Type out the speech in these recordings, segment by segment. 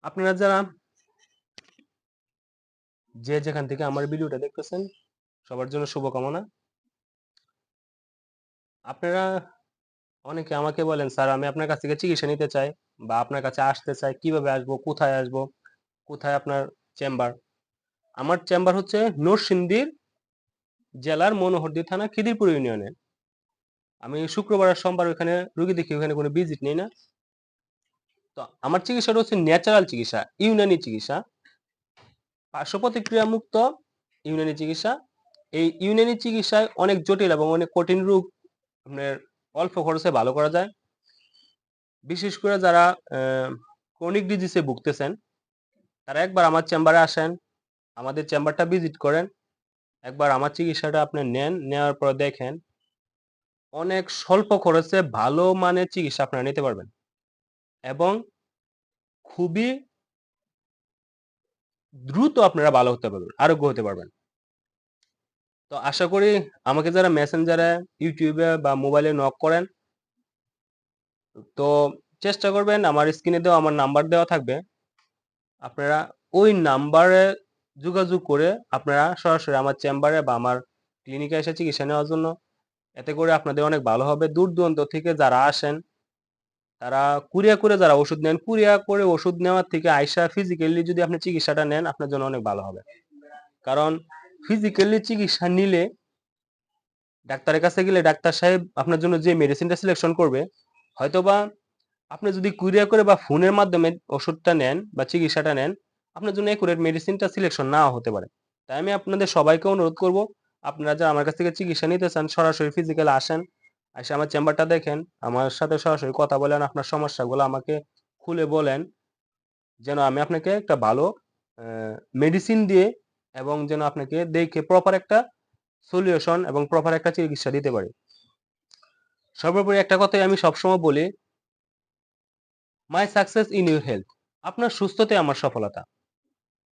আপনারা যারা যে যেখান থেকে আমার ভিডিওটা দেখতেছেন সবার জন্য শুভকামনা। আপনারা অনেকে আমাকে বলেন, স্যার আমি আপনার কাছ থেকে চিকিৎসা নিতে চাই বা আপনার কাছে আসতে চাই, কিভাবে আসবো, কোথায় আসবো, কোথায় আপনার চেম্বার? আমার চেম্বার হচ্ছে নরসিংদীর জেলার মনোহরদী থানা খিদিরপুর ইউনিয়নে। আমি শুক্রবার আর সোমবার ওখানে রুগী দেখি, ওখানে কোনো ভিজিট নেই না। তো আমার চিকিৎসাটা হচ্ছে ন্যাচারাল চিকিৎসা, ইউনানি চিকিৎসা, পার্শ্ব প্রতিক্রিয়া মুক্ত ইউনানি চিকিৎসা। এই ইউনানি চিকিৎসায় অনেক জটিল এবং অনেক কঠিন রোগ আপনার অল্প খরচে ভালো করা যায়। বিশেষ করে যারা ক্রনিক ডিজিজে ভুগতেছেন তারা একবার আমার চেম্বারে আসেন, আমাদের চেম্বারটা ভিজিট করেন, একবার আমার চিকিৎসাটা আপনি নেন, নেওয়ার পর দেখেন অনেক স্বল্প খরচে ভালো মানের চিকিৎসা আপনারা নিতে পারবেন এবং খুবই দ্রুত আপনারা ভালো হতে পারবেন, আরোগ্য হতে পারবেন। তো আশা করি আমাকে যারা মেসেঞ্জারে, ইউটিউবে বা মোবাইলে নক করেন, তো চেষ্টা করবেন, আমার স্ক্রিনে দেওয়া আমার নাম্বার দেওয়া থাকবে, আপনারা ওই নাম্বারে যোগাযোগ করে আপনারা সরাসরি আমার চেম্বারে বা আমার ক্লিনিকে এসে চিকিৎসা নেওয়ার জন্য। এতে করে আপনাদের অনেক ভালো হবে। দূর দূরান্ত থেকে যারা আসেন তারা কুরিয়া করে যারা ওষুধ নেন, কুরিয়া করে ওষুধ নেওয়ার থেকে আইসা ফিজিক্যালি যদি আপনি চিকিৎসাটা নেন আপনার জন্য অনেক ভালো হবে। কারণ ফিজিক্যালি চিকিৎসা নিলে ডাক্তারের কাছে গেলে ডাক্তার সাহেব আপনার জন্য যে মেডিসিনটা সিলেকশন করবে, হয়তোবা আপনি যদি কুরিয়ার করে বা ফোনের মাধ্যমে ওষুধটা নেন বা চিকিৎসাটা নেন, আপনার জন্য একুরেট মেডিসিনটা সিলেকশন নাও হতে পারে। তাই আমি আপনাদের সবাইকে অনুরোধ করব, আপনারা যারা আমার কাছ থেকে চিকিৎসা নিতে চান সরাসরি ফিজিক্যালি আসেন, এসে আমার চেম্বারটা দেখেন, আমার সাথে সরাসরি কথা বলেন, আপনার সমস্যাগুলো আমাকে খুলে বলেন, যেন আমি আপনাকে একটা ভালো মেডিসিন দিয়ে এবং যেন আপনাকে দেখে প্রপার একটা সলিউশন এবং প্রপার একটা চিকিৎসা দিতে পারি। সর্বোপরি একটা কথাই আমি সবসময় বলি, my success in your health. আপনার সুস্থতাই আমার সফলতা।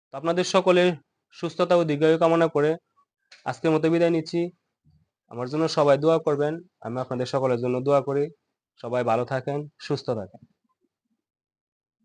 তো আপনাদের সকলের সুস্থতা ও দীর্ঘায়ু কামনা করে আজকের মতো বিদায় নিচ্ছি। আমার জন্য সবাই দোয়া করবেন। আমি আপনাদের সকলের জন্য দোয়া করি। সবাই ভালো থাকেন, সুস্থ থাকেন।